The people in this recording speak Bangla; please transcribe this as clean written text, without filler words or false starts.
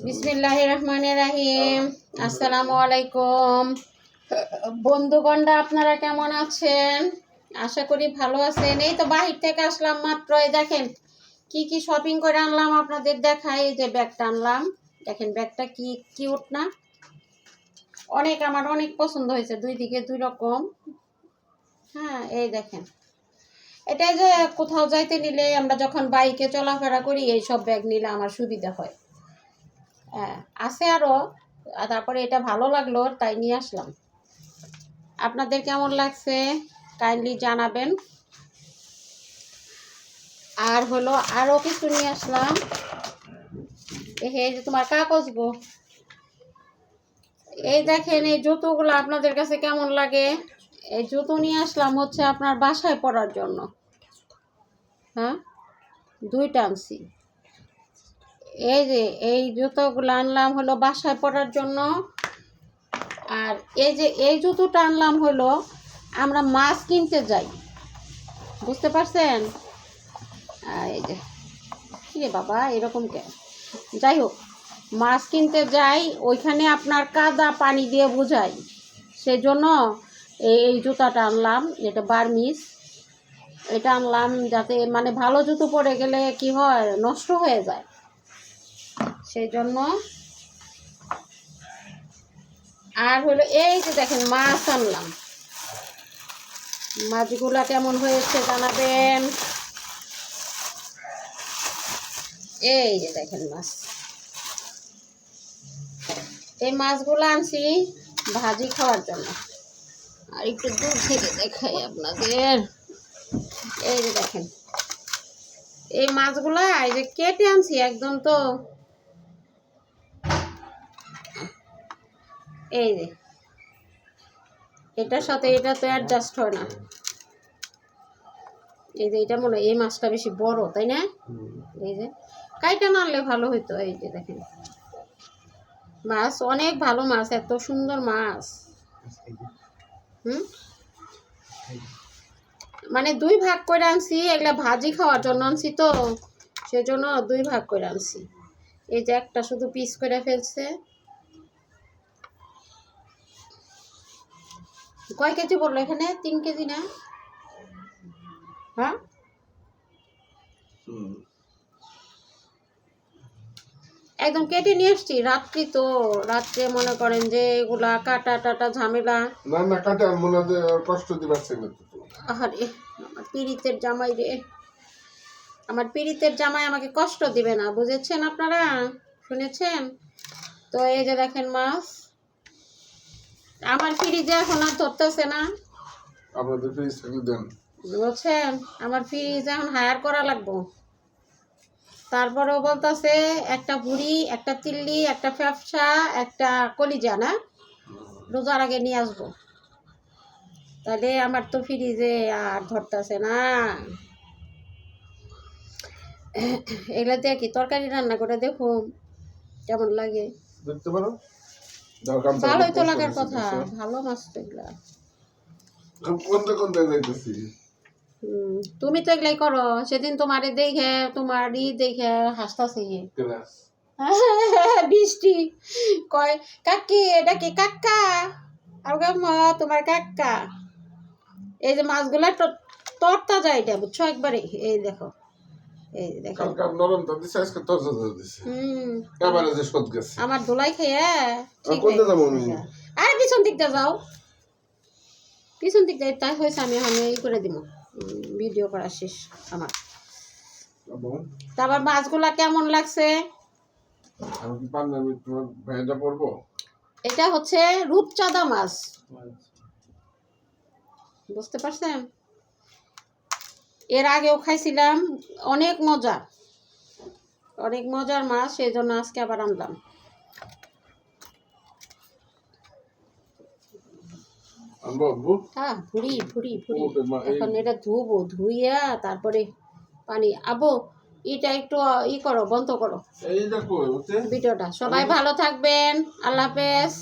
বিসমিল্লাহির রহমানির রহিম। আসসালামু আলাইকুম বন্ধুগণরা, আপনারা কেমন আছেন? আশা করি ভালো আছেন। এই তো বাহির থেকে আসলাম মাত্র। এই দেখেন কি কি শপিং করে আনলাম, আপনাদের দেখাই। এই যে ব্যাগটা আনলাম, দেখেন ব্যাগটা কি কিউট না? আমার অনেক পছন্দ হয়েছে, দুই দিকে দুই রকম। হ্যাঁ, এই দেখেন, এটাই যে কোথাও যাইতে নিলে আমরা যখন বাইকে চলাফেরা করি এই সব ব্যাগ নিলে আমার সুবিধা হয়। হ্যাঁ, আছে আরও, তারপরে এটা ভালো লাগলো তাই নিয়ে আসলাম। আপনাদের কেমন লাগছে কাইন্ডলি জানাবেন। আর হলো আরও কিছু নিয়ে আসলাম। এই যে তোমার কাগজ গো, এই দেখেন এই জুতোগুলো আপনাদের কাছে কেমন লাগে? এই জুতো নিয়ে আসলাম হচ্ছে আপনার বাসায় পরার জন্য। হ্যাঁ, দুইটা আনছি। এই যে এই জুতোগুলো আনলাম হলো বাসায় পরার জন্য। আর এই যে এই জুতোটা আনলাম হলো আমরা মাছ কিনতে যাই, বুঝতে পারছেন? এই যে কিরে বাবা এরকম কে, যাই হোক, মাছ কিনতে যাই, ওইখানে আপনার কাদা পানি দিয়ে বোঝাই, সেই জন্য এই জুতাটা আনলাম। এটা বার্মিস, এটা আনলাম যাতে মানে ভালো জুতো পরে গেলে কি হয়, নষ্ট হয়ে যায়, সেই জন্য। আর হলো এই যে দেখেন মাছ আনলাম, মাছগুলা কেমন হয়েছে জানাবেন। এই যে দেখেন মাছ, এই মাছগুলো আনছি ভাজি খাওয়ার জন্য। আর একটু দূর থেকে দেখাই আপনাদের। এই যে দেখেন এই মাছগুলা এই যে কেটে আনছি একদম। তো এই যে এটার সাথে এটা তো অ্যাডজাস্ট হয় না। এই যে এটা মনে হয় এই মাছটা বেশি বড়, তাই না? এই যে কাইটা না আনলে ভালো হইতো। এই যে দেখেন মাছ, অনেক ভালো মাছ, এত সুন্দর মাছ। মানে দুই ভাগ করে আনছি, এগুলা ভাজি খাওয়ার জন্য আনছি, তো সেজন্য দুই ভাগ করে আনছি। এই যে একটা শুধু পিস করে ফেলছে। কয় কেজি বললো এখানে? 3 কেজি না? হ্যাঁ, একদম কেটে নিয়ে আসছি রাত্রি। তো রাত্রে মনে করেন যে এগুলা কাটা টাটা ঝামেলা। না না, কাটা মনে হয় কষ্ট দিবাচ্ছে না। আরে আমার পীড়িতের জামাই রে, আমার পীড়িতের জামাই আমাকে কষ্ট দিবে না, বুঝেছেন আপনারা? শুনেছেন তো? এই যে দেখেন মাছ, আমার ফ্রিজে এখন আর ধরতেছে না। আপনাদের ফ্রিজ থাকলে দেন, বুঝছেন? আমার ফ্রিজ এখন হায়ার করা লাগবো। তারপরেও বলতেছে একটা বুড়ি, একটা তিল্লি, একটা ফ্যাপসা, একটা কলিজা না, রোজার আগে নিয়ে আসবো। তাহলে আমার তো ফ্রিজে আর ধরতেছে না। এগুলা দিয়ে কি তরকারি রান্না করে দেখুন কেমন লাগে। দেখতে পারো। ভালোই তো লাগার কথা, ভালো মাছ তো এগুলা। কোনটা কোনটা যাইতেছি। তুমি তো এগুলাই করো। সেদিন তোমারে দেখে, তোমারই দেখে হাসতাছি। বৃষ্টি কয় কাকি, এটা কি কাকা? আর তোমার কাকা। এই যে মাছগুলা তরতা যায়, এটা বুঝছো একবারে। এই দেখো, এই দেখো আমার দোলাই খেয়ে ঠিক। আরে পিছন দিকটা যাও, পিছন দিক দিয়ে তাই হয়েছে। আমি এই করে দিব, ভিডিও করা শেষ আমার। তারপর মাছগুলা কেমন লাগছে? এটা হচ্ছে রূপচাঁদা মাছ, বুঝতে পারছেন? এর আগেও খাইছিলাম, অনেক মজা, অনেক মজার মাছ, সেই জন্য আজকে আবার আনলাম। হ্যাঁ, ভুড়ি ভুড়ি ভুড়ি। এখন এটা ধুবো, ধুইয়া তারপরে পানি আবো। এটা একটু করো, বন্ধ করো ভিডিওটা। সবাই ভালো থাকবেন, আল্লাহ হাফেজ।